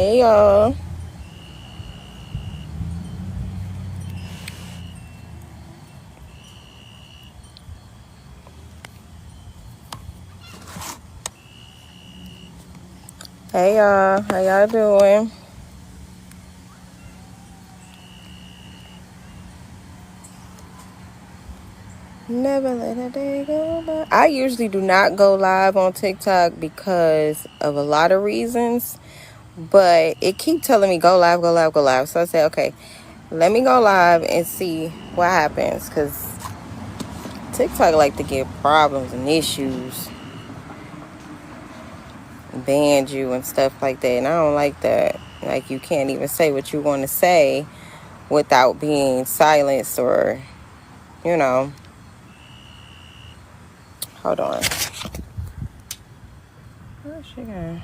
Hey y'all. Hey y'all. How y'all doing? Never let a day go by. I usually do not go live on TikTok because of a lot of reasons, but it keep telling me go live, go live, go live. So I said, okay, let me go live and see what happens, because TikTok like to get problems and issues, ban you and stuff like that, and I don't like that. Like, you can't even say what you want to say without being silenced, or you know. Hold on. Where's she going?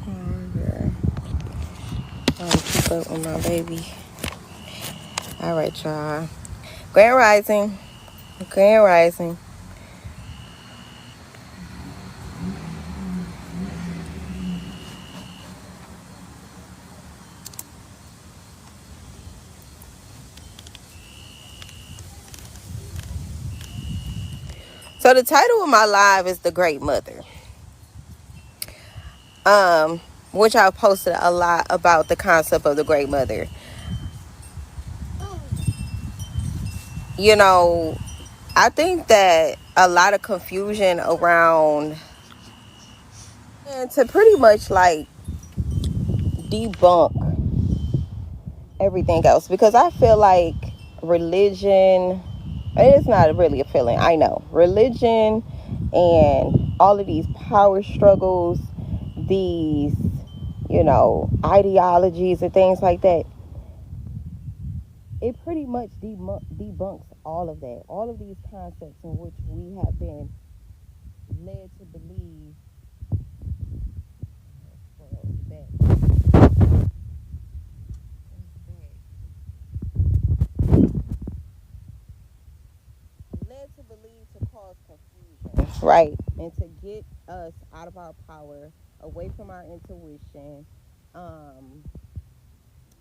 Oh, girl. I'm gonna keep up with my baby. Alright, y'all. Grand Rising. Grand Rising. So the title of my live is The Great Mother. Which I've posted a lot about the concept of the Great Mother. You know, I think that a lot of confusion around, and to pretty much like debunk everything else, because I feel like religion, it's not really a feeling, I know, religion and all of these power struggles, these, ideologies and things like that, it pretty much debunks all of that, all of these concepts in which we have been led to believe led to believe to cause confusion, right? And to get us out of our power, away from our intuition, um,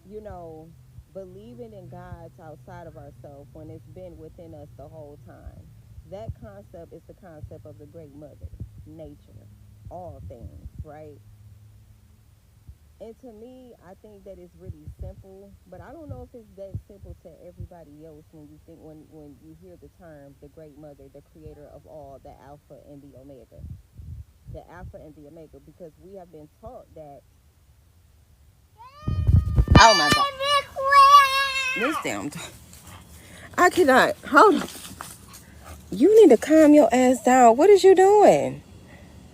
you know, believing in gods outside of ourselves when it's been within us the whole time. That concept is the concept of the Great Mother, nature, all things, right? And to me, I think that it's really simple, but I don't know if it's that simple to everybody else when you think, when you hear the term the Great Mother, the creator of all, the Alpha and the Omega. The Alpha and the Omega, because we have been taught that. Oh my God. This damn. I cannot. Hold on. You need to calm your ass down. What is you doing?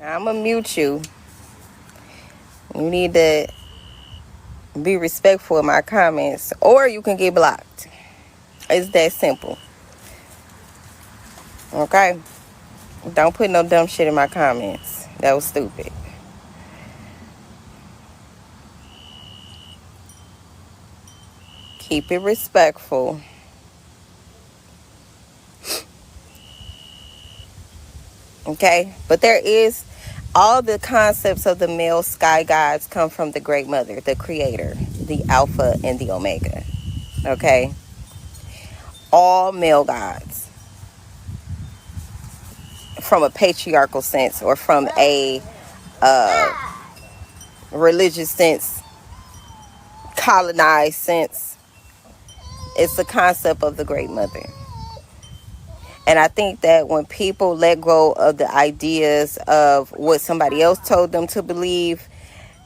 I'm going to mute you. You need to be respectful of my comments, or you can get blocked. It's that simple. Okay? Don't put no dumb shit in my comments. That was stupid. Keep it respectful. Okay? But there is, all the concepts of the male sky gods come from the Great Mother, the creator, the Alpha and the Omega. Okay? All male gods, from a patriarchal sense or from a religious sense, colonized sense, it's the concept of the Great Mother. And I think that when people let go of the ideas of what somebody else told them to believe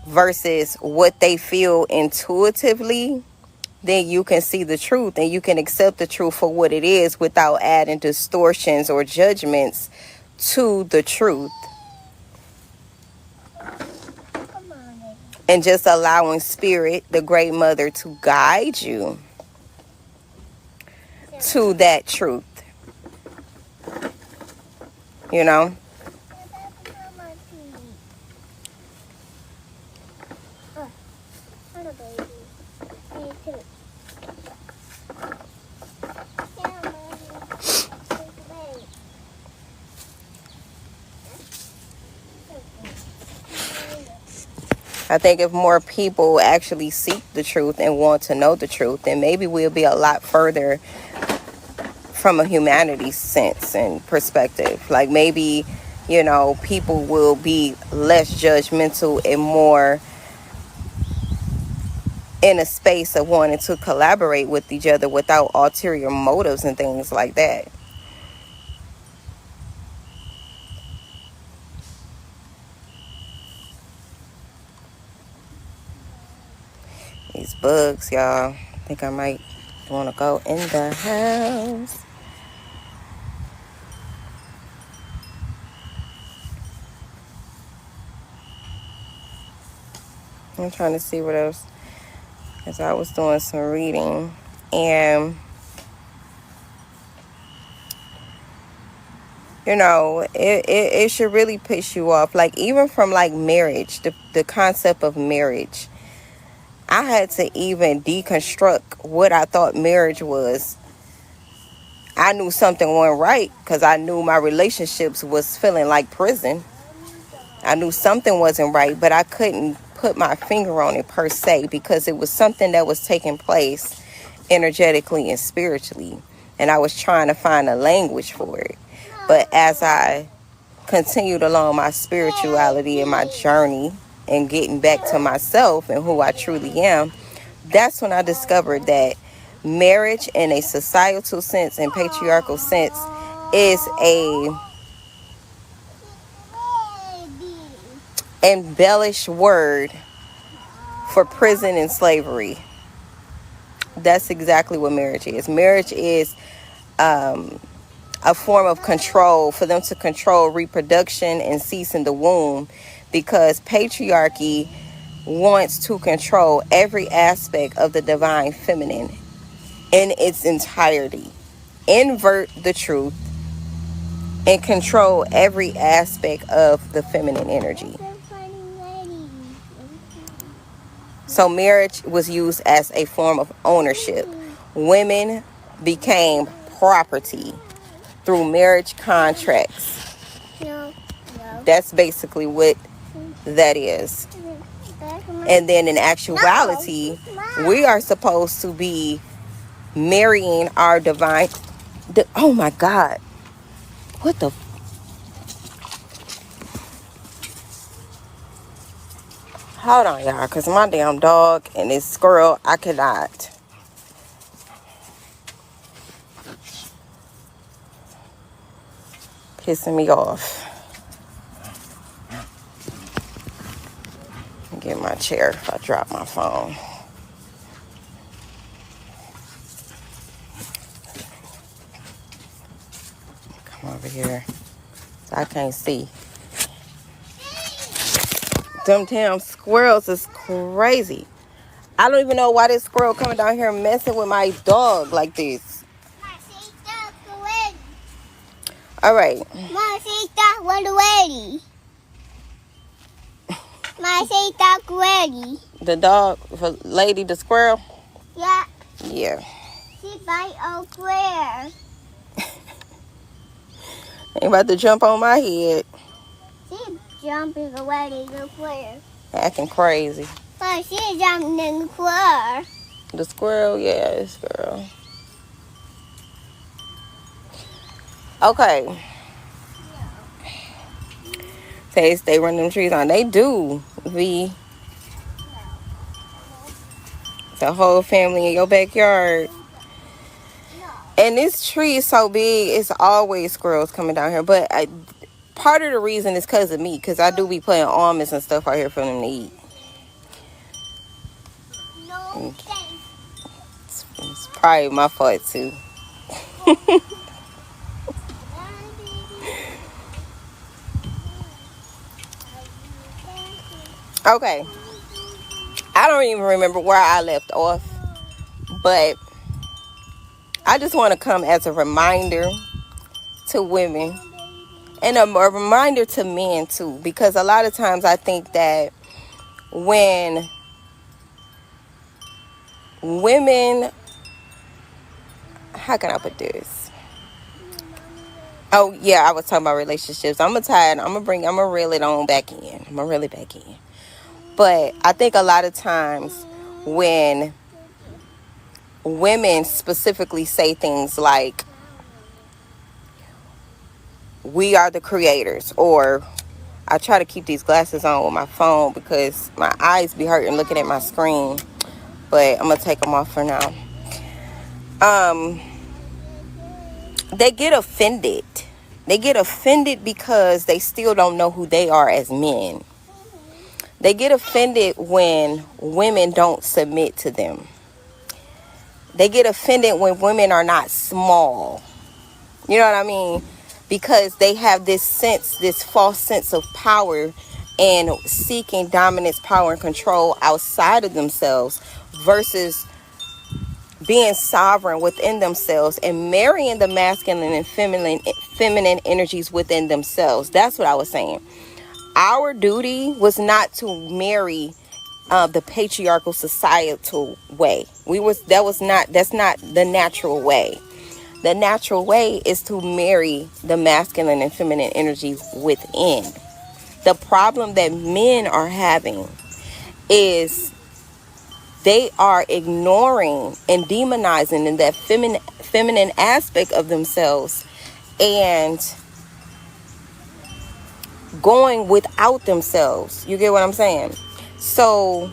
versus what they feel intuitively, then you can see the truth and you can accept the truth for what it is without adding distortions or judgments to the truth. And just allowing spirit, the Great Mother, to guide you to that truth. You know? I think if more people actually seek the truth and want to know the truth, then maybe we'll be a lot further from a humanity sense and perspective. Like maybe, people will be less judgmental and more in a space of wanting to collaborate with each other without ulterior motives and things like that. These bugs, y'all. I think I might want to go in the house. I'm trying to see what else. As I was doing some reading, and it should really piss you off. Like even from like marriage, the concept of marriage, I had to even deconstruct what I thought marriage was. I knew something wasn't right because I knew my relationships was feeling like prison. I knew something wasn't right, but I couldn't put my finger on it per se because it was something that was taking place energetically and spiritually, and I was trying to find a language for it. But as I continued along my spirituality and my journey and getting back to myself and who I truly am, that's when I discovered that marriage in a societal sense and patriarchal sense is a embellished word for prison and slavery. That's exactly what marriage is. Marriage is a form of control for them to control reproduction and cease in the womb, because patriarchy wants to control every aspect of the divine feminine in its entirety, invert the truth, and control every aspect of the feminine energy. So marriage was used as a form of ownership. Women became property through marriage contracts. That's basically what that is. And then in actuality, we are supposed to be marrying our divine... Oh my God. What the... Hold on, y'all, because my damn dog and this squirrel, I cannot. Pissing me off. Get my chair if I drop my phone. Come over here. So I can't see. Them damn squirrels is crazy. I don't even know why this squirrel coming down here messing with my dog like this. All right. The dog, lady, the squirrel? Yeah. Yeah. She bite on square. Ain't about to jump on my head. She jumping away in the square. Acting crazy. But she's jumping in the square. The squirrel, yeah, this squirrel. Okay. They run them trees on. They do. The whole family in your backyard. And this tree is so big, it's always squirrels coming down here. But part of the reason is because of me, because I do be putting almonds and stuff out here for them to eat. No, it's probably my fault too. Okay. I don't even remember where I left off, but I just want to come as a reminder to women and a reminder to men too, because a lot of times I think that when women, how can I put this? Oh yeah, I was talking about relationships. I'm gonna reel it on back in. I'm gonna reel it back in. But I think a lot of times when women specifically say things like, we are the creators, or I try to keep these glasses on with my phone because my eyes be hurting looking at my screen, but I'm gonna take them off for now. They get offended. They get offended because they still don't know who they are as men. They get offended when women don't submit to them. They get offended when women are not small. You know what I mean? Because they have this sense, this false sense of power, and seeking dominance, power, and control outside of themselves versus being sovereign within themselves and marrying the masculine and feminine energies within themselves. That's what I was saying. Our duty was not to marry the patriarchal societal way. That's not the natural way. The natural way is to marry the masculine and feminine energy within. The problem that men are having is they are ignoring and demonizing in that feminine aspect of themselves and going without themselves. You get what I'm saying? So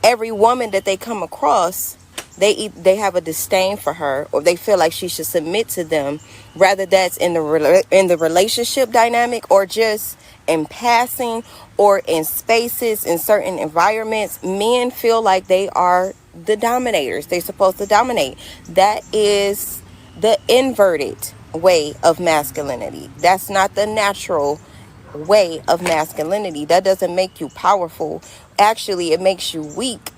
every woman that they come across, they have a disdain for her, or they feel like she should submit to them, rather that's in the relationship dynamic, or just in passing, or in spaces, in certain environments. Men feel like they are the dominators. They're supposed to dominate. That is the inverted way of masculinity. That's not the natural way of masculinity. That doesn't make you powerful. Actually, it makes you weak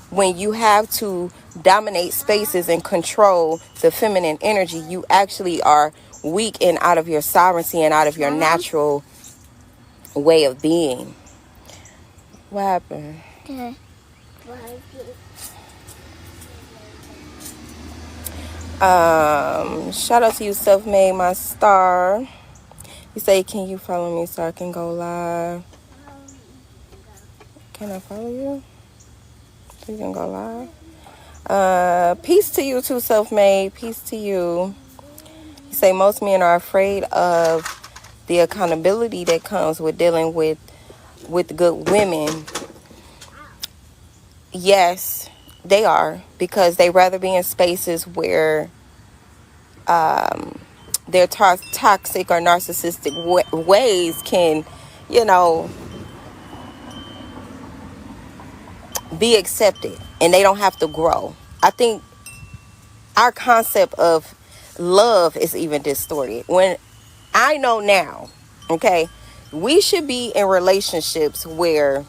when you have to dominate spaces and control the feminine energy. You actually are weak and out of your sovereignty and out of your natural way of being. What happened? Okay. Shout out to you, Self-Made, my star. You say, can you follow me so I can go live? Can I follow you? So you can go live? Peace to you too, Self-Made. Peace to you. You say most men are afraid of the accountability that comes with dealing with good women. Yes, they are, because they rather be in spaces where their toxic or narcissistic ways can, be accepted, and they don't have to grow. I think our concept of love is even distorted. When I know now, okay, we should be in relationships where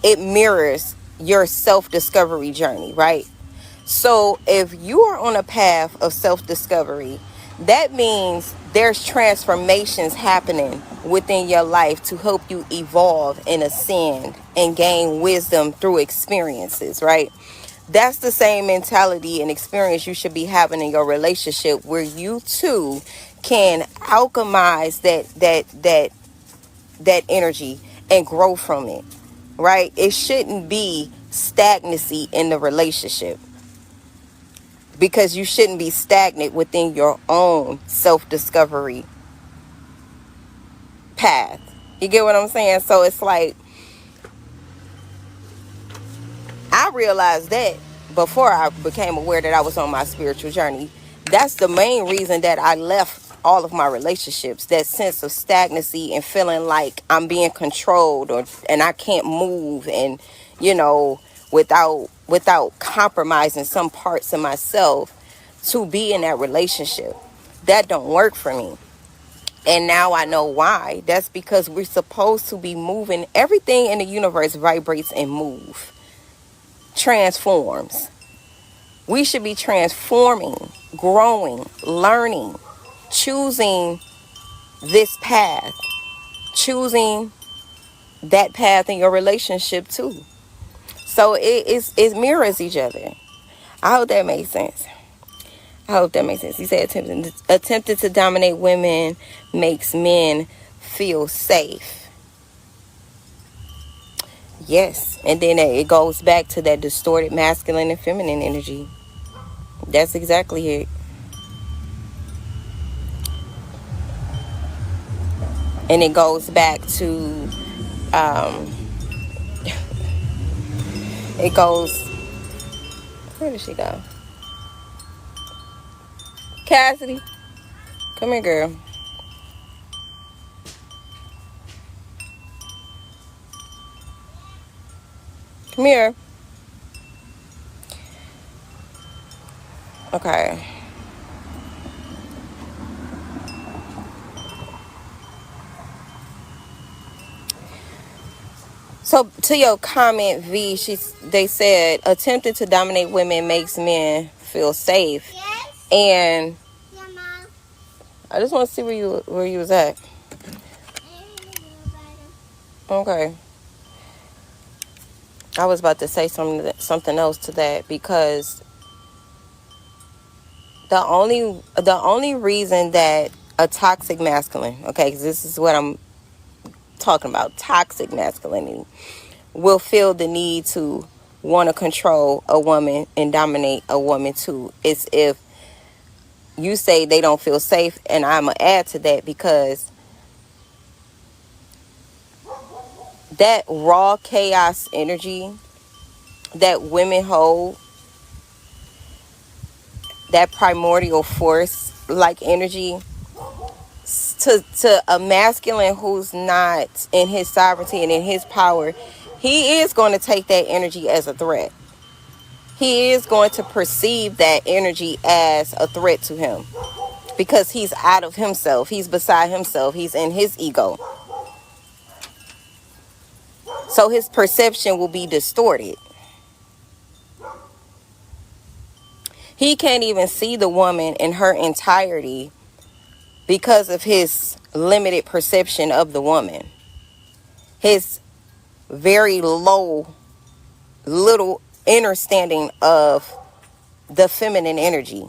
it mirrors your self-discovery journey, right? So if you are on a path of self-discovery, that means there's transformations happening within your life to help you evolve and ascend and gain wisdom through experiences, right? That's the same mentality and experience you should be having in your relationship, where you too can alchemize that energy and grow from it, right? It shouldn't be stagnancy in the relationship, because you shouldn't be stagnant within your own self-discovery path. You get what I'm saying? So it's like, I realized that before I became aware that I was on my spiritual journey. That's the main reason that I left all of my relationships. That sense of stagnancy and feeling like I'm being controlled, and I can't move, and without compromising some parts of myself to be in that relationship. That don't work for me. And now I know why. That's because we're supposed to be moving. Everything in the universe vibrates and moves, transforms. We should be transforming, growing, learning, choosing this path, choosing that path in your relationship too. So it mirrors each other. I hope that makes sense. I hope that makes sense. He said attempted to dominate women makes men feel safe. Yes. And then it goes back to that distorted masculine and feminine energy. That's exactly it. And it goes back to, it goes, where did she go? Cassidy, come here, girl. Come here. Okay. So to your comment, V, they said attempting to dominate women makes men feel safe. Yes. And Yeah, Mom. I just want to see where you was at. Okay. I was about to say something else to that, because the only reason that a toxic masculine, okay, 'cause this is what I'm talking about, toxic masculinity, will feel the need to want to control a woman and dominate a woman too, is if you say they don't feel safe. And I'm gonna add to that, because that raw chaos energy that women hold, that primordial force like energy, to a masculine who's not in his sovereignty and in his power, he is going to take that energy as a threat. He is going to perceive that energy as a threat to him, because he's out of himself, he's beside himself, he's in his ego. So his perception will be distorted. He can't even see the woman in her entirety because of his limited perception of the woman. His very low, little understanding of the feminine energy.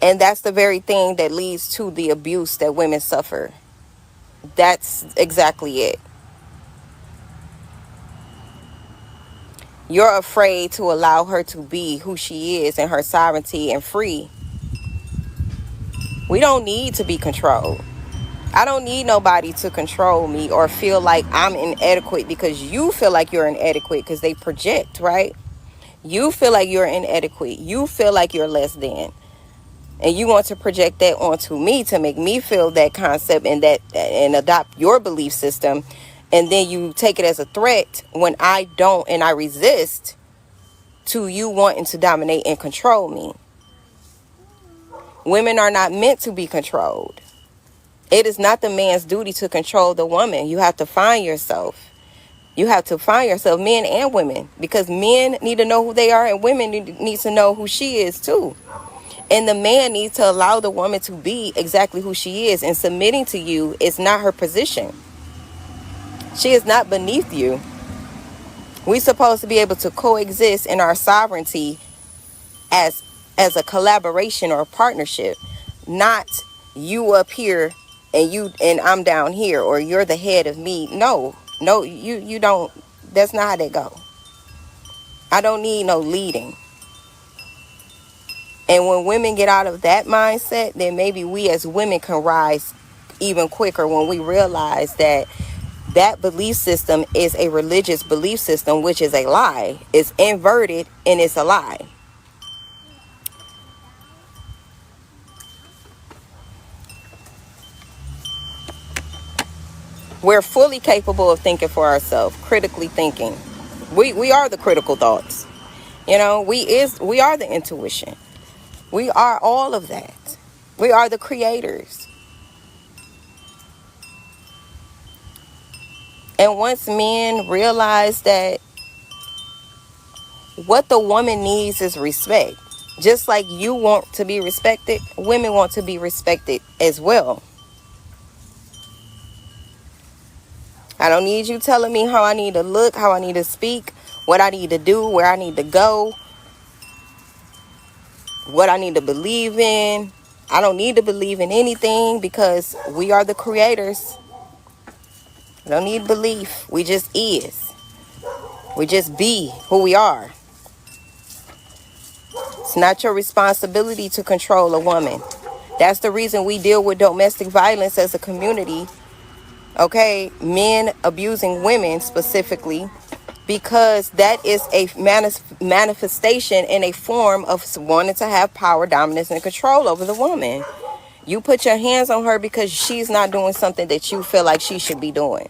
And that's the very thing that leads to the abuse that women suffer. That's exactly it. You're afraid to allow her to be who she is in her sovereignty and free. We don't need to be controlled. I don't need nobody to control me or feel like I'm inadequate because you feel like you're inadequate, because they project, right? You feel like you're inadequate. You feel like you're less than. And you want to project that onto me to make me feel that concept and adopt your belief system. And then you take it as a threat when I don't, and I resist to you wanting to dominate and control me. Women are not meant to be controlled. It is not the man's duty to control the woman. You have to find yourself. You have to find yourself, men and women, because men need to know who they are and women need to know who she is too. And the man needs to allow the woman to be exactly who she is, and submitting to you is not her position. She is not beneath you. We're supposed to be able to coexist in our sovereignty as a collaboration or a partnership, not you up here and I'm down here, or you're the head of me. No, you don't. That's not how they go. I don't need no leading. And when women get out of that mindset, then maybe we as women can rise even quicker, when we realize that belief system is a religious belief system, which is a lie. It's inverted and it's a lie. We're fully capable of thinking for ourselves, critically thinking. We are the critical thoughts. You know, we are the intuition. We are all of that. We are the creators. And once men realize that what the woman needs is respect, just like you want to be respected, women want to be respected as well. I don't need you telling me how I need to look, how I need to speak, what I need to do, where I need to go, what I need to believe in. I don't need to believe in anything because we are the creators. We don't need belief. We just is. We just be who we are. It's not your responsibility to control a woman. That's the reason we deal with domestic violence as a community. Okay, men abusing women specifically, because that is a manifestation in a form of wanting to have power, dominance, and control over the woman. You put your hands on her because she's not doing something that you feel like she should be doing.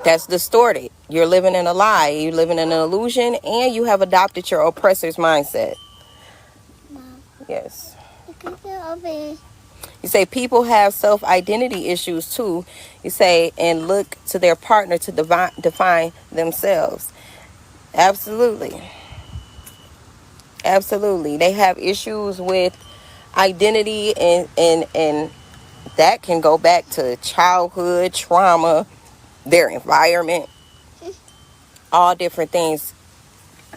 That's distorted. You're living in a lie. You're living in an illusion, and you have adopted your oppressor's mindset. Mom, Yes. you can feel over here. You say people have self-identity issues too. You say, and look to their partner to define themselves. Absolutely. Absolutely. They have issues with identity, and that can go back to childhood trauma, their environment. All different things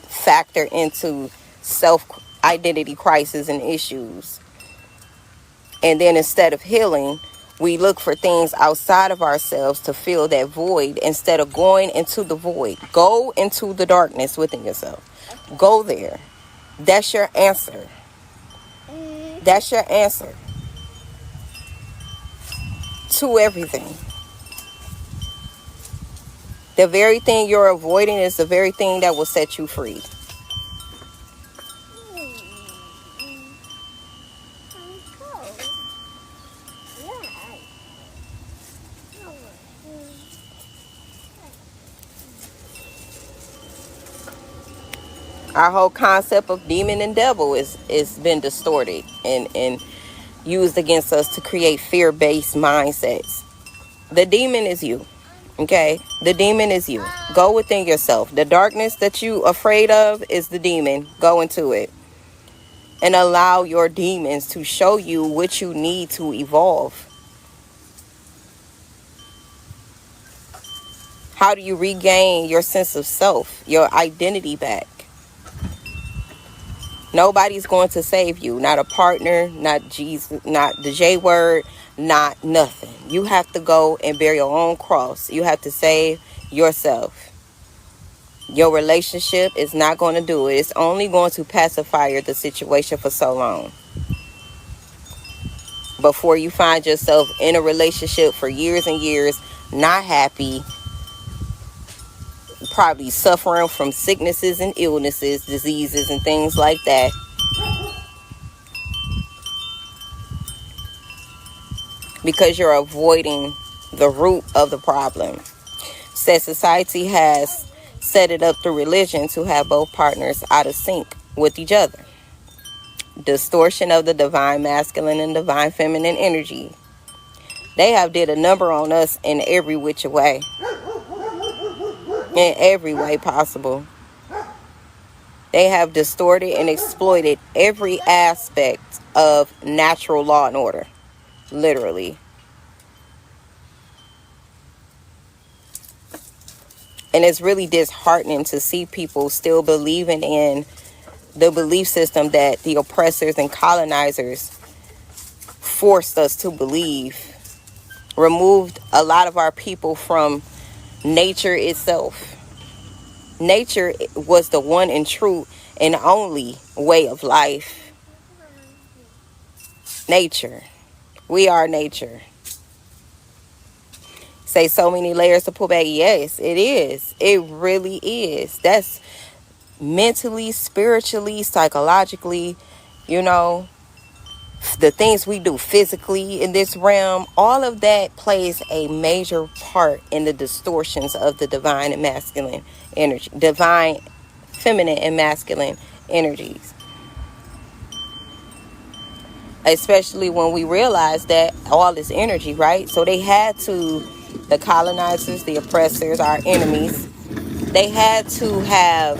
factor into self-identity crisis and issues. And then instead of healing, we look for things outside of ourselves to fill that void instead of going into the void. Go into the darkness within yourself. Go there. That's your answer. That's your answer to everything. The very thing you're avoiding is the very thing that will set you free. Our whole concept of demon and devil is been distorted and used against us to create fear-based mindsets. The demon is you. Okay? The demon is you. Go within yourself. The darkness that you afraid of is the demon. Go into it. And allow your demons to show you what you need to evolve. How do you regain your sense of self, your identity back? Nobody's going to save you. Not a partner, not Jesus, not the J word, not nothing. You have to go and bear your own cross. You have to save yourself. Your relationship is not going to do it. It's only going to pacify the situation for so long. Before you find yourself in a relationship for years and years, not happy, probably suffering from sicknesses and illnesses, diseases and things like that. Because you're avoiding the root of the problem. Said society has set it up through religion to have both partners out of sync with each other. Distortion of the divine masculine and divine feminine energy. They have did a number on us in every which way. In every way possible. They have distorted and exploited every aspect of natural law and order. Literally. And it's really disheartening to see people still believing in the belief system that the oppressors and colonizers forced us to believe. Removed a lot of our people from nature itself. Nature was the one and true and only way of life. Nature. We are nature. Say so many layers to pull back. Yes, it is. It really is. That's mentally, spiritually, psychologically, the things we do physically in this realm, all of that plays a major part in the distortions of the divine and masculine energy, divine feminine and masculine energies. Especially when we realize that all this energy, right? So they had to, the colonizers, the oppressors, our enemies, they had to have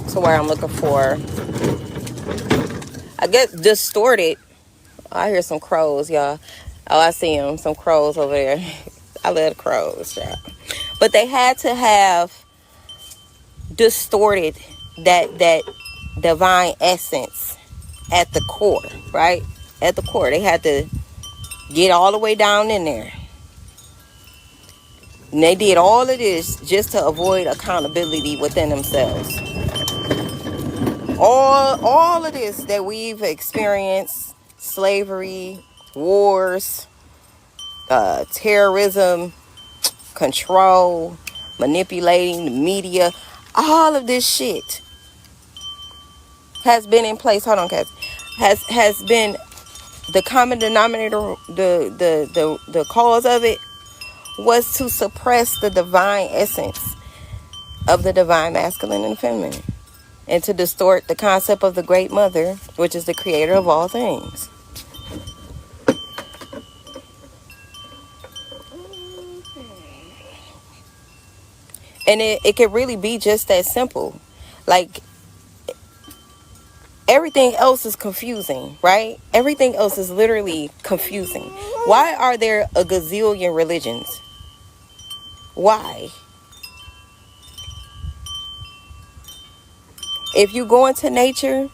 to where I'm looking for, I guess, distorted Oh, I hear some crows, y'all. Oh, I see them. Some crows over there. I love the crows, y'all. But they had to have distorted that divine essence at the core, right? At the core. They had to get all the way down in there. And they did all of this just to avoid accountability within themselves. All of this that we've experienced, slavery, wars, terrorism, control, manipulating the media, all of this shit has been in place. Hold on, Kathy. Has been the common denominator. The cause of it was to suppress the divine essence of the divine masculine and feminine, and to distort the concept of the great mother, which is the creator of all things. And it can really be just that simple. Like, everything else is confusing, right? Everything else is literally confusing. Why are there a gazillion religions? Why? If you go into nature,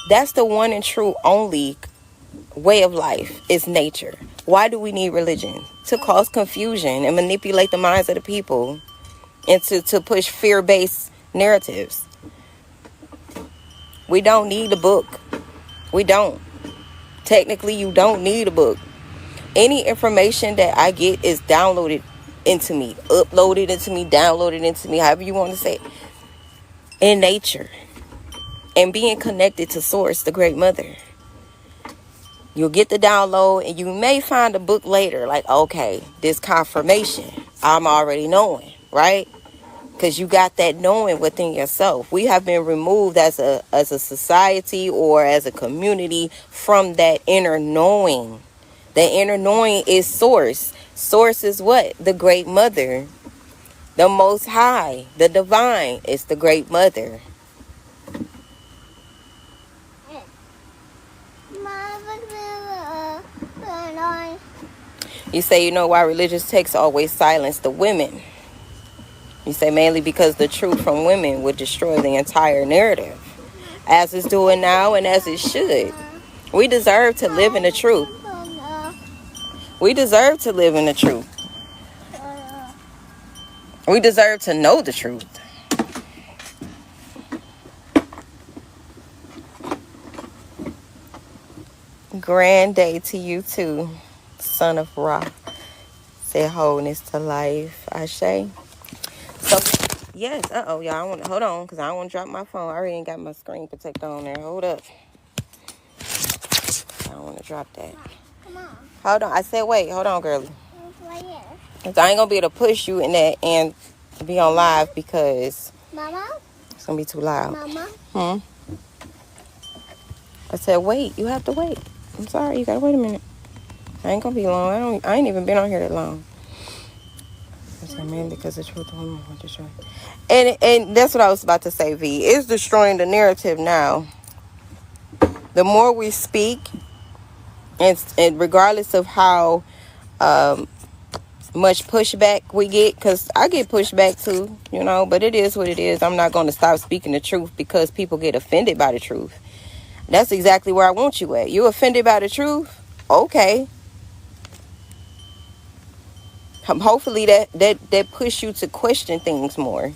that's the one and true only way of life is nature. Why do we need religion? To cause confusion and manipulate the minds of the people, and to push fear-based narratives. We don't need a book. We don't. Technically, you don't need a book. Any information that I get is downloaded into me, uploaded into me, downloaded into me, however you want to say it, in nature. And being connected to source, the great mother. You'll get the download and you may find a book later, like, okay, this confirmation, I'm already knowing, right? Because you got that knowing within yourself. We have been removed as a society or as a community from that inner knowing. The inner knowing is source. Source is what? The great mother. The most high. The divine is the great mother. You say, you know why religious texts always silence the women? You say mainly because the truth from women would destroy the entire narrative, as it's doing now and as it should. We deserve to live in the truth. We deserve to live in the truth. We deserve to know the truth. Grand day to you too, son of Ra. Say wholeness to life, Ashe. So, yes, y'all, I want to, hold on, because I don't want to drop my phone. I already ain't got my screen protector on there. Hold up. I don't want to drop that. Come on. Hold on. I said, wait, hold on, girlie. Right here. Because I ain't going to be able to push you in that and be on live because Mama? it's going to be too loud. Mama? I said, wait, you have to wait. I'm sorry, you got to wait a minute. I ain't going to be long. I ain't even been on here that long. I said, man, because the truth will destroy. And that's what I was about to say, V. It's destroying the narrative now. The more we speak, and regardless of how much pushback we get, because I get pushback too, you know, but it is what it is. I'm not going to stop speaking the truth because people get offended by the truth. That's exactly where I want you at. You offended by the truth? Okay. Hopefully that push you to question things more.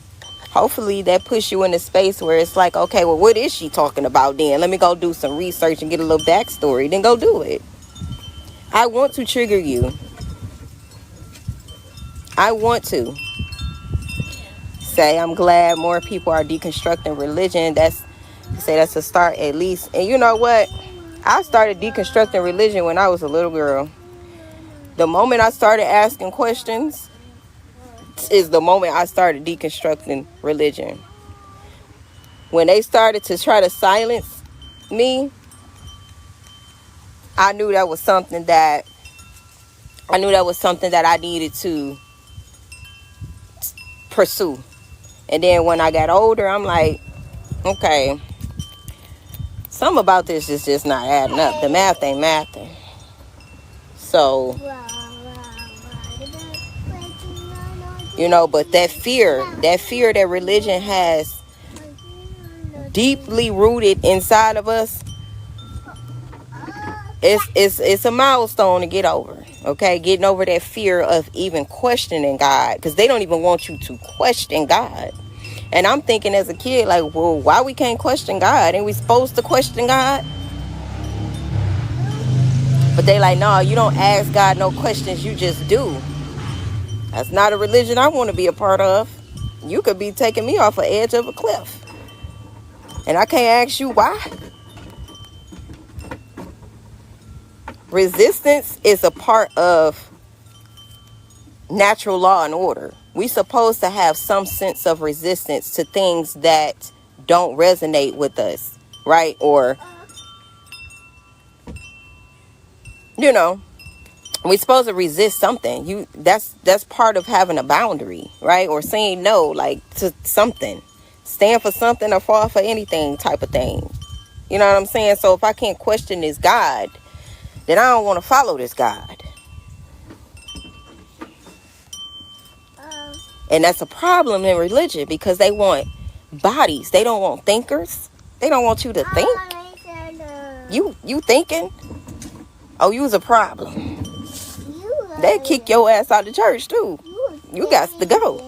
Hopefully that push you in a space where it's like, okay, well, what is she talking about then? Let me go do some research and get a little backstory. Then go do it. I want to trigger you. I want to say I'm glad more people are deconstructing religion. That's a start at least. And you know what? I started deconstructing religion when I was a little girl. The moment I started asking questions is the moment I started deconstructing religion. When they started to try to silence me, I knew that was something that I needed to pursue. And then when I got older, I'm like, okay, something about this is just not adding up. The math ain't mathing. So, but that fear that religion has deeply rooted inside of us, it's a milestone to get over. Okay, getting over that fear of even questioning God, because they don't even want you to question God. And I'm thinking as a kid, like, well, why we can't question God? Ain't we supposed to question God? But they like, no, you don't ask God no questions, you just do. That's not a religion I want to be a part of. You could be taking me off the edge of a cliff, and I can't ask you why. Resistance is a part of natural law and order. We supposed to have some sense of resistance to things that don't resonate with us, right? Or, we supposed to resist something. That's part of having a boundary, right? Or saying no, like, to something. Stand for something or fall for anything type of thing. You know what I'm saying? So if I can't question this God, then I don't want to follow this God. And that's a problem in religion, because they want bodies. They don't want thinkers. They don't want you to think. You thinking? Oh, you was a problem. They kick your ass out of church too. You got to go.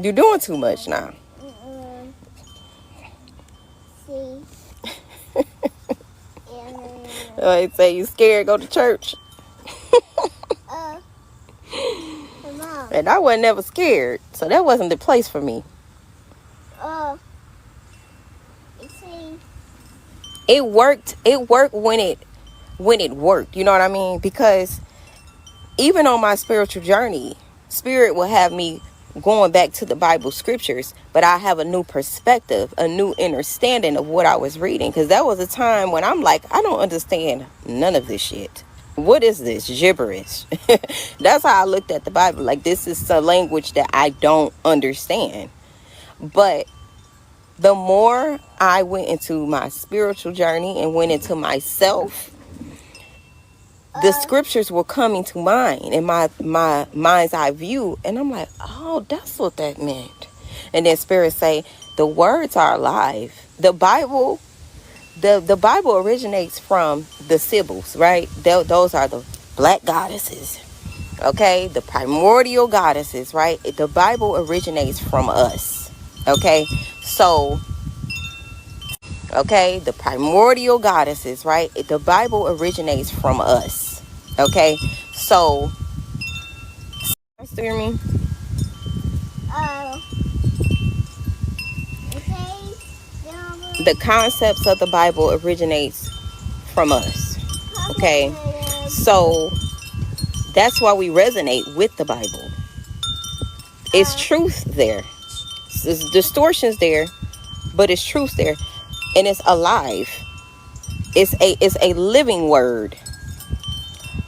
You're doing too much now. They say you scared, go to church. And I wasn't never scared, so that wasn't the place for me. It worked when it worked. You know what I mean? Because even on my spiritual journey, Spirit will have me going back to the Bible scriptures, but I have a new perspective, a new understanding of what I was reading. Because that was a time when I'm like, I don't understand none of this shit. What is this gibberish? That's how I looked at the Bible. Like, this is a language that I don't understand. But the more I went into my spiritual journey and went into myself, the scriptures were coming to mind in my mind's eye view. And I'm like, oh, that's what that meant. And then Spirit say, the words are alive. The Bible, the Bible originates from the Sibyls, right? Those are the black goddesses. Okay, the primordial goddesses, right? The Bible originates from us. Okay, so, okay, the primordial goddesses, right? The Bible originates from us. Okay, so, you hear me? The concepts of the Bible originates from us. Okay, so that's why we resonate with the Bible. It's truth there. There's distortions there, but it's truth there, and it's alive. It's a living word.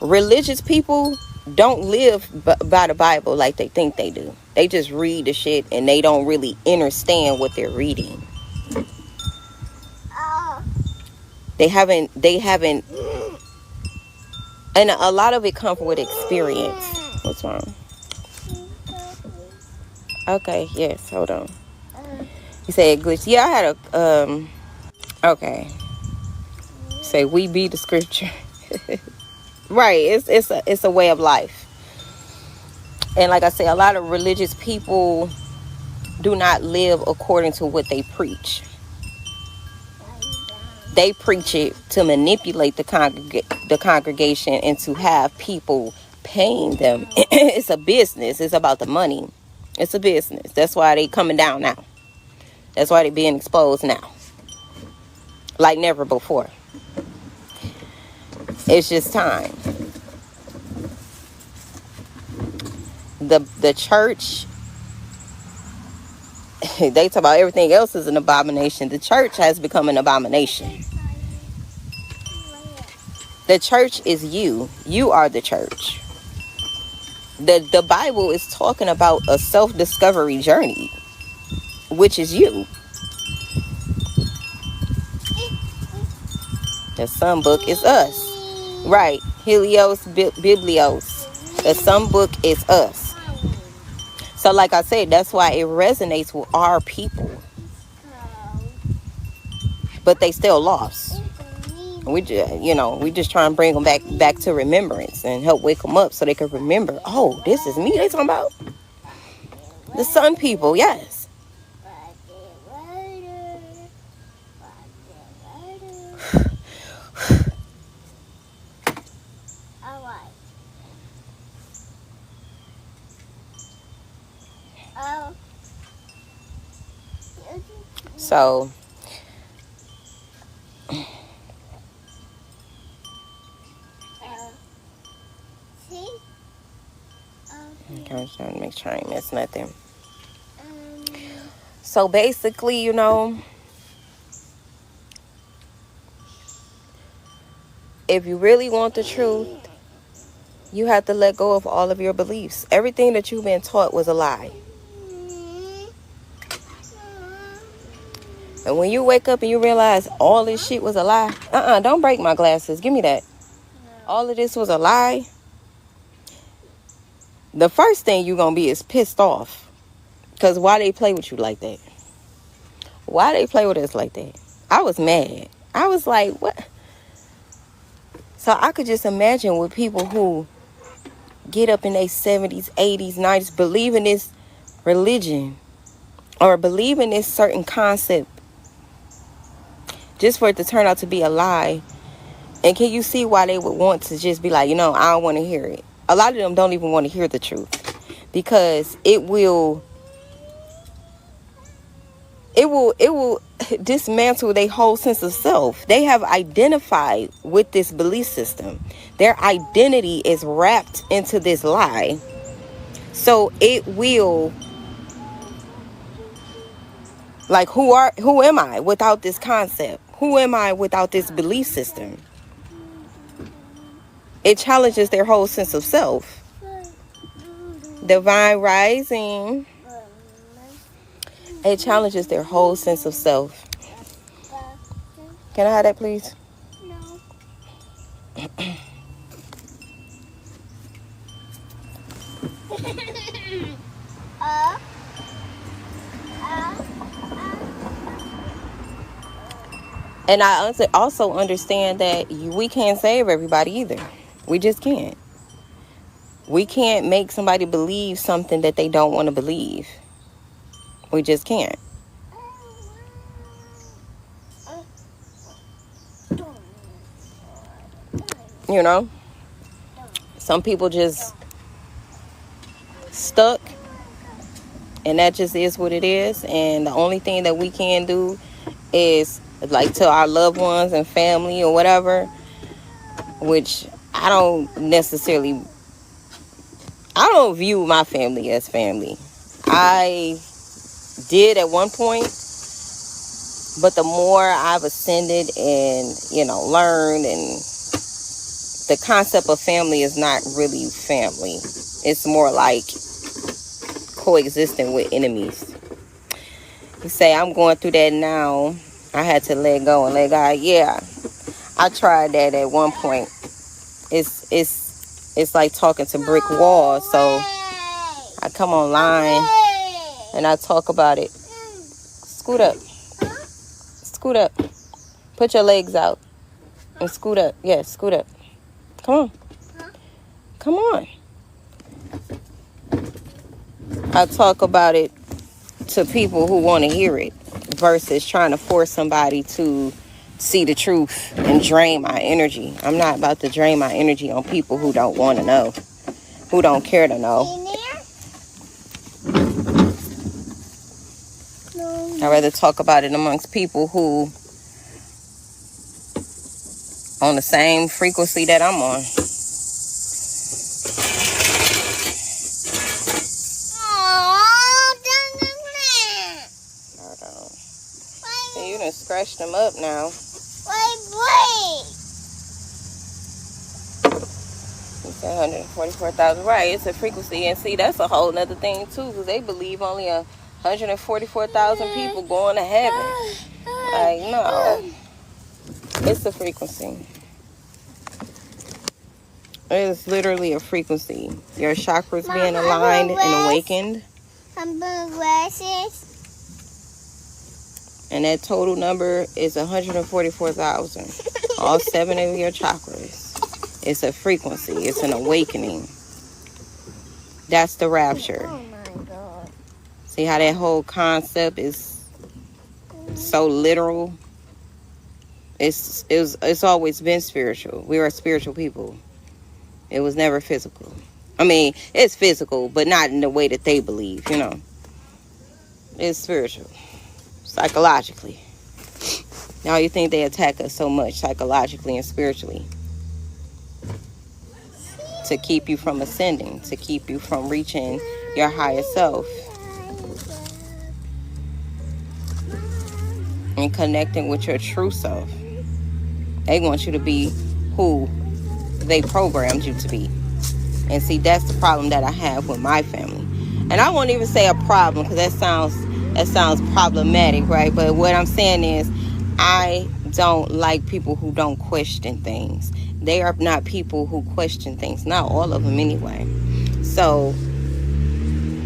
Religious people don't live by the Bible like they think they do. They just read the shit and they don't really understand what they're reading. They haven't, and a lot of it comes with experience. What's wrong? Okay, yes, hold on. You say it glitched. Yeah, I had a, okay. Say, we be the scripture. Right, it's a way of life. And like I say, a lot of religious people do not live according to what they preach. They preach it to manipulate the congregation and to have people paying them. It's a business. It's about the money. It's a business. That's why they coming down now. That's why they being exposed now, like never before. It's just time. The church, they talk about everything else is an abomination. The church has become an abomination. The church is you. You are the church. The Bible is talking about a self-discovery journey, which is you. The son book is us. Right. Helios, Biblios. The some book is us. So like I said, that's why it resonates with our people. But they still lost. We just, we just try and bring them back to remembrance and help wake them up so they can remember. Oh, this is me they talking about. The sun people, yes. So okay, I'm trying to make sure I ain't miss nothing. So basically, if you really want the truth, you have to let go of all of your beliefs. Everything that you've been taught was a lie. And when you wake up and you realize all this shit was a lie, don't break my glasses. Give me that. All of this was a lie. The first thing you're going to be is pissed off. Because why they play with you like that? Why they play with us like that? I was mad. I was like, what? So I could just imagine with people who get up in their 70s, 80s, 90s, believe in this religion or believe in this certain concept just for it to turn out to be a lie. And can you see why they would want to just be like, I don't want to hear it. A lot of them don't even want to hear the truth because it will dismantle their whole sense of self. They have identified with this belief system. Their identity is wrapped into this lie. So it will, like, who am I without this concept? Who am I without this belief system? It challenges their whole sense of self. Divine rising. It challenges their whole sense of self. Can I have that, please? And I also understand that we can't save everybody either. We just can't. We can't make somebody believe something that they don't want to believe. We just can't. Some people just stuck, and that just is what it is. And the only thing that we can do is, like, to our loved ones and family or whatever, which I don't view my family as family. I did at one point, but the more I've ascended and learned, and the concept of family is not really family. It's more like coexisting with enemies. You say, I'm going through that now. I had to let go and let God. Yeah, I tried that at one point. It's like talking to brick walls. So I come online and I talk about it. Scoot up. Scoot up. Put your legs out and scoot up. Yes, scoot up. Come on. Come on. I talk about it to people who want to hear it versus trying to force somebody to see the truth and drain my energy. I'm not about to drain my energy on people who don't want to know, who don't care to know. I'd rather talk about it amongst people who on the same frequency that I'm on. Hold on. See, you done scratched them up now. You said 144,000. Right, it's a frequency. And see, that's a whole nother thing too, because they believe only 144,000 people going to heaven. Like, no. It's the frequency. It's literally a frequency. Your chakras being aligned and awakened. I'm doing glasses. And that total number is 144,000. All 7 of your chakras. It's a frequency. It's an awakening. That's the rapture. Oh my God. See how that whole concept is so literal? It's always been spiritual. We are spiritual people. It was never physical. I mean, it's physical, but not in the way that they believe, you know. It's spiritual. Psychologically. Now you think they attack us so much psychologically and spiritually to keep you from ascending, to keep you from reaching your higher self and connecting with your true self. They want you to be who they programmed you to be. And see, that's the problem that I have with my family. And I won't even say a problem, because that sounds problematic, right? But what I'm saying is, I don't like people who don't question things. They are not people who question things. Not all of them anyway. So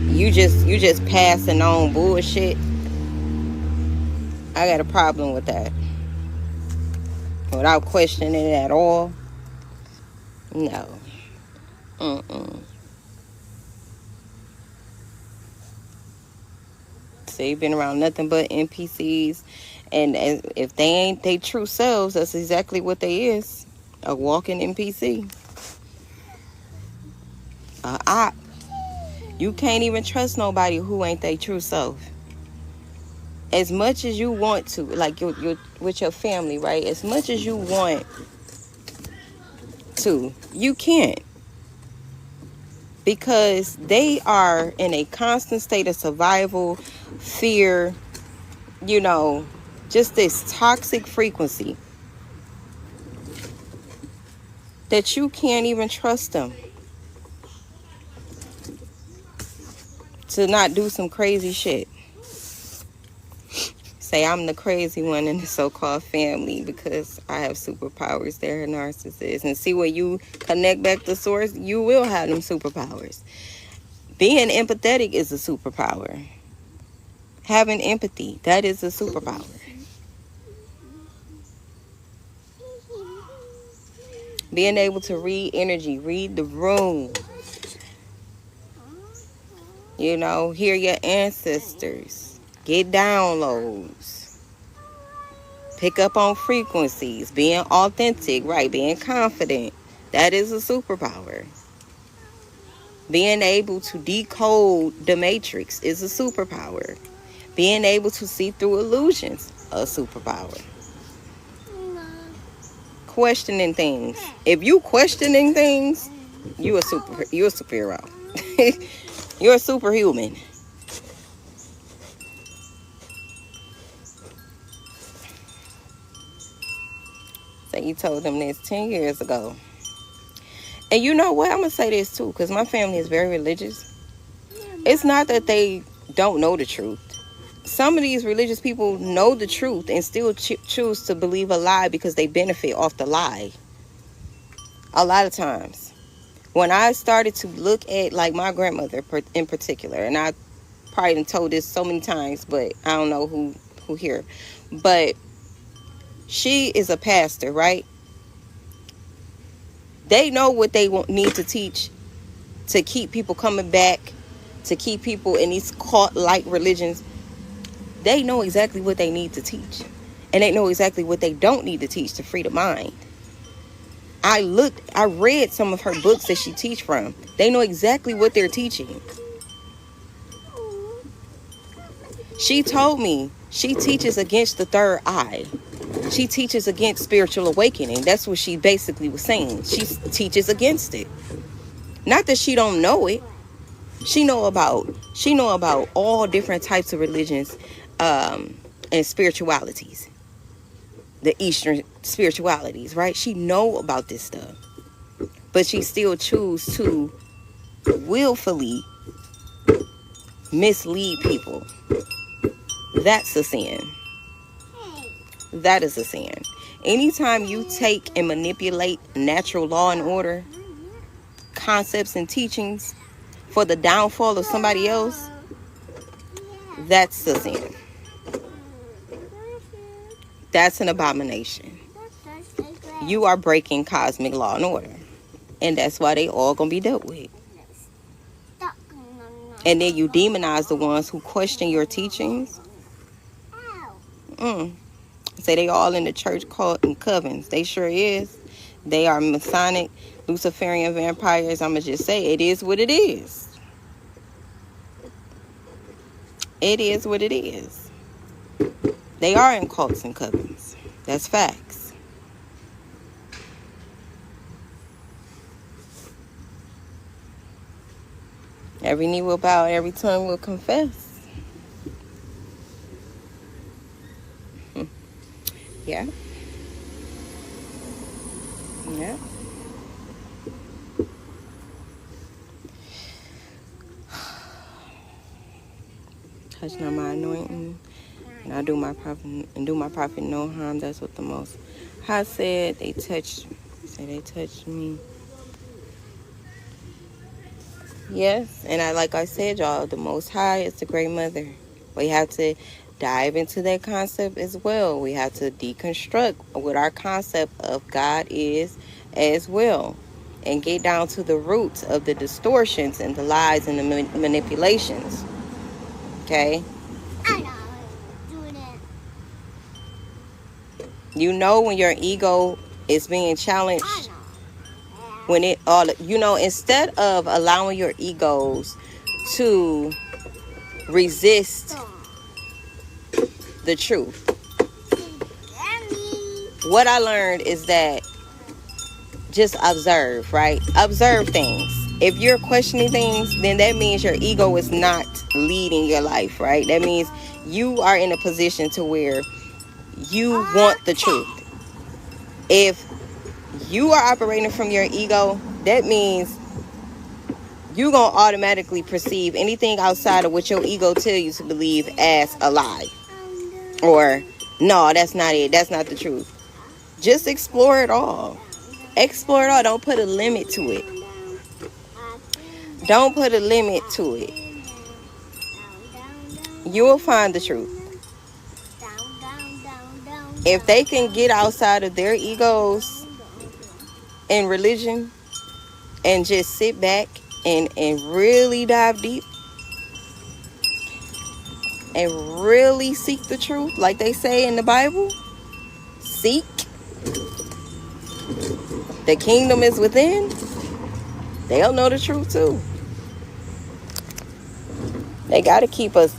you just passing on bullshit. I got a problem with that. Without questioning it at all. No. So you've been around nothing but NPCs, and if they ain't their true selves, that's exactly what they is. A walking NPC. A op. You can't even trust nobody who ain't their true self. As much as you want to, like you're with your family, right? As much as you want to, you can't. Because they are in a constant state of survival, fear, you know, just this toxic frequency that you can't even trust them to not do some crazy shit. Say I'm the crazy one in the so-called family because I have superpowers. They're a narcissist. And see, when you connect back to source, you will have them superpowers. Being empathetic is a superpower. Having empathy, that is a superpower. Being able to read energy, read the room. You know, hear your ancestors. Get downloads. Pick up on frequencies. Being authentic, right? Being confident. That is a superpower. Being able to decode the matrix is a superpower. Being able to see through illusions, a superpower. Questioning things. If you questioning things, you're a superhero. You're a superhuman. So you told them this 10 years ago. And you know what? I'm going to say this too, because my family is very religious. It's not that they don't know the truth. Some of these religious people know the truth and still choose to believe a lie because they benefit off the lie. A lot of times. When I started to look at, like, my grandmother in particular, and I probably done told this so many times, but I don't know who here. But she is a pastor, right? They know what they need to teach to keep people coming back, to keep people in these cult-like religions. They know exactly what they need to teach. And they know exactly what they don't need to teach to free the mind. I read some of her books that she teach from. They know exactly what they're teaching. She told me she teaches against the third eye. She teaches against spiritual awakening. That's what she basically was saying. She teaches against it. Not that she don't know it. She know about all different types of religions and spiritualities. The Eastern spiritualities, right? She know about this stuff. But she still choose to willfully mislead people. That's a sin. That is a sin. Anytime you take and manipulate natural law and order concepts and teachings for the downfall of somebody else, that's a sin. That's an abomination. You are breaking cosmic law and order. And that's why they all gonna be dealt with. And then you demonize the ones who question your teachings. Say they all in the church cult and covens. They sure is. They are Masonic, Luciferian vampires. I'ma just say it is what it is. It is what it is. They are in cults and covens. That's facts. Every knee will bow, every tongue will confess. Yeah. Yeah. Touch not my anointing, and I do my prophet no harm. That's what the Most High said. They touched me. Yes, and like I said, y'all, the Most High is the Great Mother. We have to dive into that concept as well. We have to deconstruct what our concept of God is as well, and get down to the roots of the distortions and the lies and the manipulations. Okay? I know. Doing it. You know when your ego is being challenged. I know. When it all, instead of allowing your egos to resist the truth, what I learned is that just observe, right? Observe things. If you're questioning things, then that means your ego is not leading your life, right? That means you are in a position to where you want the truth. If you are operating from your ego, that means you're going to automatically perceive anything outside of what your ego tells you to believe as a lie. Or, no, that's not it. That's not the truth. Just explore it all. Explore it all. Don't put a limit to it. Don't put a limit to it. You will find the truth. If they can get outside of their egos in religion and just sit back and really dive deep and really seek the truth, like they say in the Bible, seek. The kingdom is within. They'll know the truth too. They gotta keep us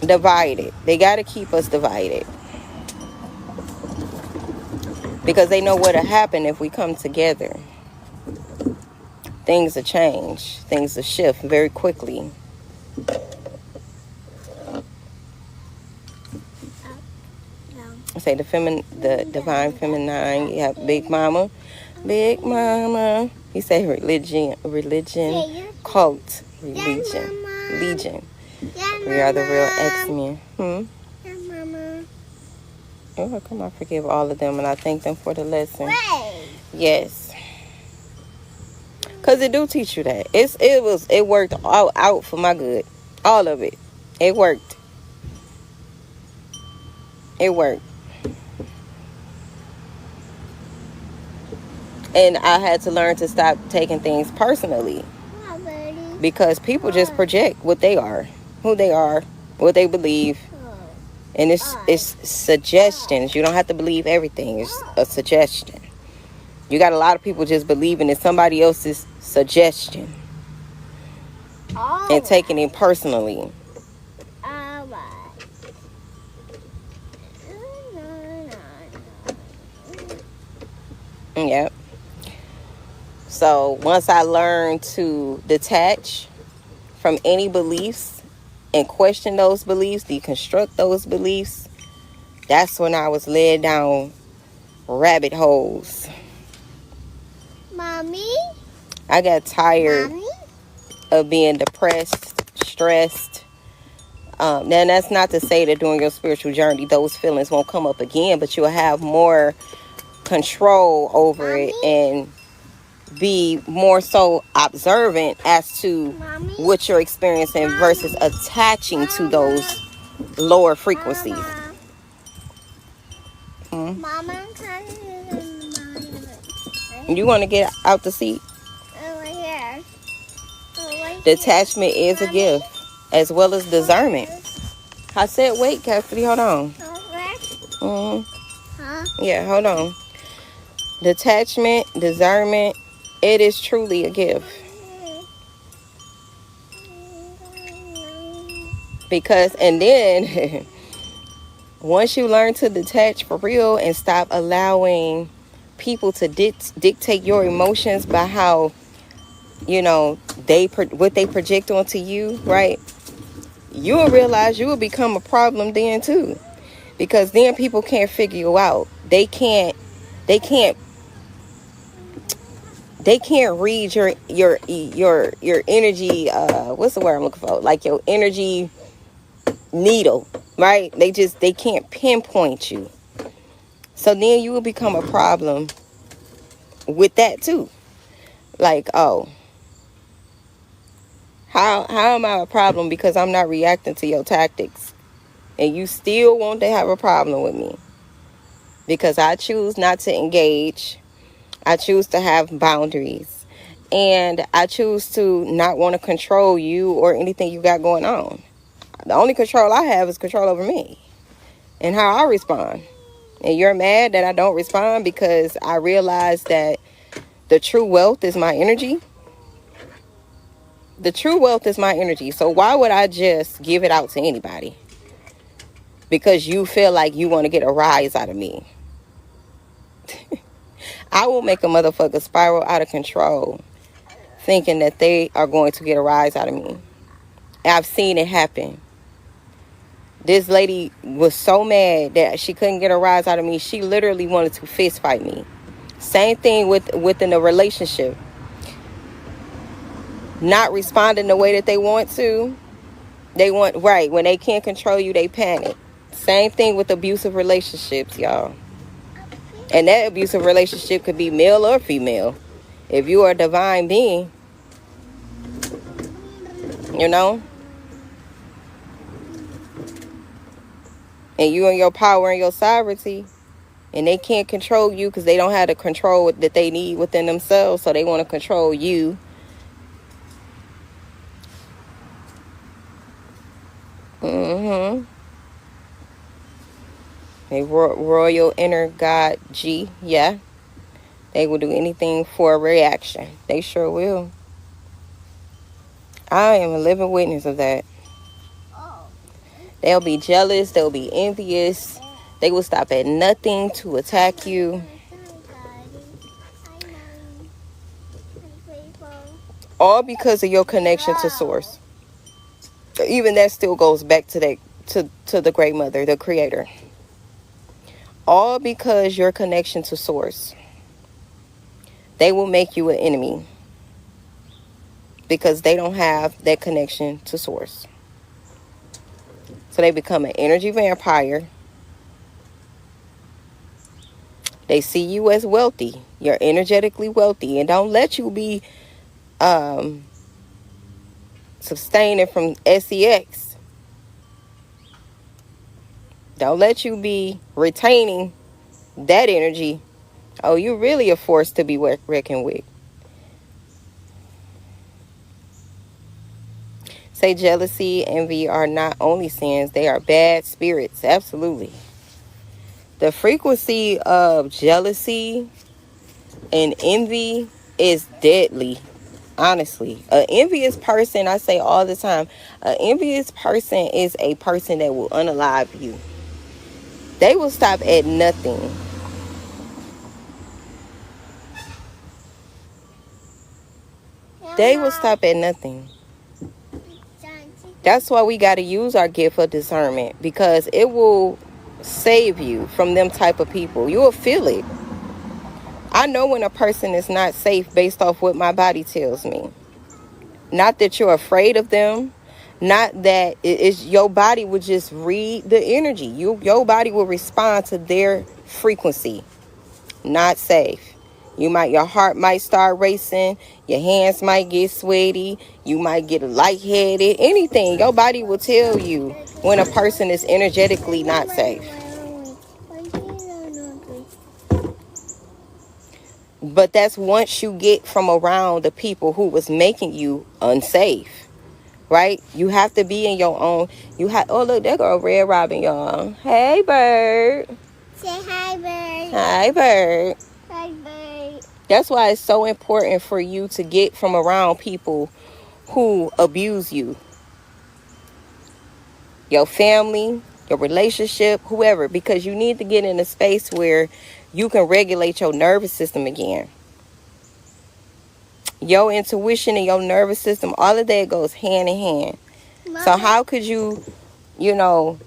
divided. They gotta keep us divided. Because they know what'll happen if we come together. Things will change. Things will shift very quickly. Say the divine feminine. You have Big Mama. Big Mama. He said religion, cult, religion, legion. We are the real X-Men. You're welcome. I forgive all of them and I thank them for the lesson. Yes. Because it do teach you that. It worked all out for my good. All of it. It worked. It worked. And I had to learn to stop taking things personally. Because people just project what they are, who they are, what they believe. And it's suggestions. You don't have to believe everything. It's a suggestion. You got a lot of people just believing in somebody else's suggestion. And taking it personally. Yep. So once I learned to detach from any beliefs and question those beliefs, deconstruct those beliefs, that's when I was led down rabbit holes. Mommy? I got tired of being depressed, stressed. Now that's not to say that during your spiritual journey those feelings won't come up again, but you'll have more control over it and be more so observant as to what you're experiencing versus attaching to those lower frequencies. Mama, You want to get out the seat? over here. Detachment is a gift, as well as discernment. I said, wait, Cassidy, hold on. Huh? Yeah, hold on. Detachment, discernment, it is truly a gift. Because, and then, once you learn to detach for real and stop allowing people to dictate your emotions by how, you know, what they project onto you, right? You will realize you will become a problem then too. Because then people can't figure you out. They can't read your energy, what's the word I'm looking for? Like your energy needle, right? They can't pinpoint you. So then you will become a problem with that too. Like, oh, how am I a problem because I'm not reacting to your tactics? And you still want to have a problem with me. Because I choose not to engage. I choose to have boundaries. And I choose to not want to control you or anything you got going on. The only control I have is control over me and how I respond. And you're mad that I don't respond because I realize that the true wealth is my energy. The true wealth is my energy. So why would I just give it out to anybody? Because you feel like you want to get a rise out of me. I will make a motherfucker spiral out of control thinking that they are going to get a rise out of me. I've seen it happen. This lady was so mad that she couldn't get a rise out of me. She literally wanted to fist fight me. Same thing within a relationship. Not responding the way that they want to. Right, when they can't control you, they panic. Same thing with abusive relationships, y'all. And that abusive relationship could be male or female. If you are a divine being, you know, and you in your power and your sovereignty, and they can't control you because they don't have the control that they need within themselves, so they want to control you. A royal inner God G, yeah. They will do anything for a reaction. They sure will. I am a living witness of that. They'll be jealous. They'll be envious. They will stop at nothing to attack you. All because of your connection to source. Even that still goes back to the great mother, the creator. All because your connection to source. They will make you an enemy because they don't have that connection to source. So they become an energy vampire. They see you as wealthy. You're energetically wealthy, and don't let you be sustaining from sex. Don't let you be retaining that energy. Oh, you're really a force to be reckoned with. Say jealousy, envy are not only sins, they are bad spirits. Absolutely. The frequency of jealousy and envy is deadly. Honestly, an envious person, I say all the time, an envious person is a person that will unalive you. They will stop at nothing. They will stop at nothing. That's why we got to use our gift of discernment, because it will save you from them type of people. You will feel it. I know when a person is not safe based off what my body tells me. Not that you're afraid of them. Not that your body would just read the energy. Your body will respond to their frequency. not safe. Your heart might start racing, your hands might get sweaty, you might get lightheaded, anything. Your body will tell you when a person is energetically not safe. But that's once you get from around the people who was making you unsafe, right? You have to be in your own. Oh, look, there go Red Robin, y'all. Hey, bird. Say hi, bird. Hi, bird. Hi, bird. That's why it's so important for you to get from around people who abuse you. Your family, your relationship, whoever, because you need to get in a space where you can regulate your nervous system again. Your intuition and your nervous system, all of that goes hand in hand. Mama. So how could you know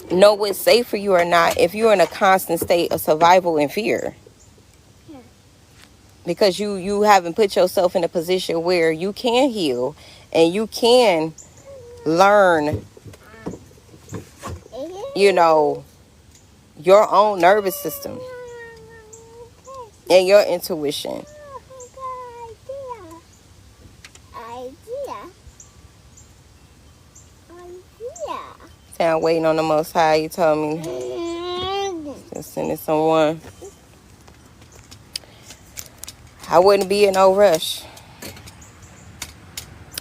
what's safe for you or not if you're in a constant state of survival and fear? Yeah. Because you haven't put yourself in a position where you can heal and you can learn, your own nervous system and your intuition. See, I'm waiting on the Most High. You told me to send it someone. I wouldn't be in no rush.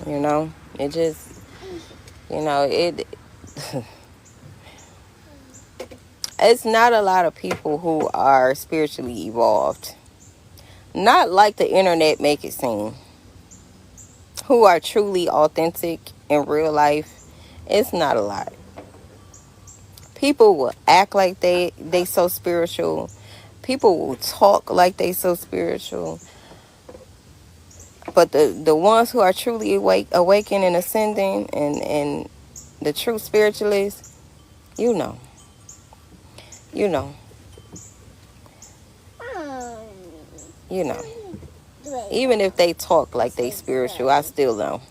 It just, it's not a lot of people who are spiritually evolved. Not like the internet make it seem. Who are truly authentic in real life. It's not a lot. People will act like they so spiritual. People will talk like they so spiritual. But the ones who are truly awakened and ascending and the true spiritualists, you know. Even if they talk like they spiritual, I still know.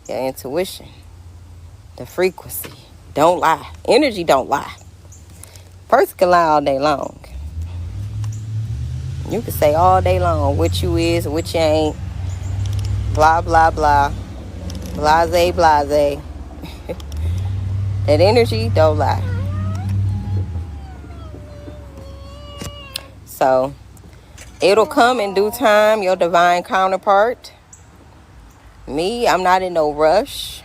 Your intuition. The frequency. Don't lie. Energy don't lie. Person can lie all day long. You can say all day long what you is, what you ain't. Blah, blah, blah. Blase, blase. That energy don't lie. So, it'll come in due time, your divine counterpart. Me, I'm not in no rush.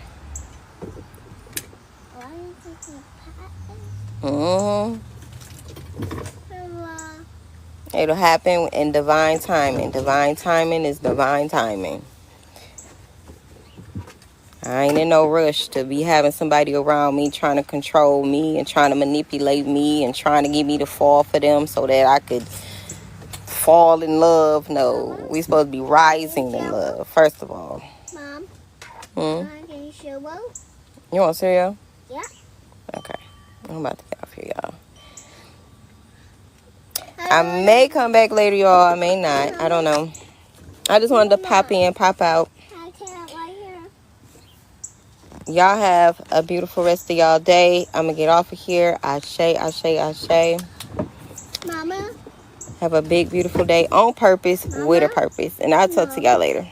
It'll happen in divine timing. Divine timing is divine timing. I ain't in no rush to be having somebody around me trying to control me and trying to manipulate me and trying to get me to fall for them so that I could fall in love. No, we supposed to be rising in love, first of all. Mom, you want cereal? Yeah. Okay. I'm about to get off here, y'all. I may come back later, y'all. I may not. I don't know. I just wanted to pop in, pop out. Y'all have a beautiful rest of y'all day. I'm going to get off of here. Ashe, ashe, ashe. Mama. Have a big, beautiful day on purpose, with a purpose. And I'll talk to y'all later.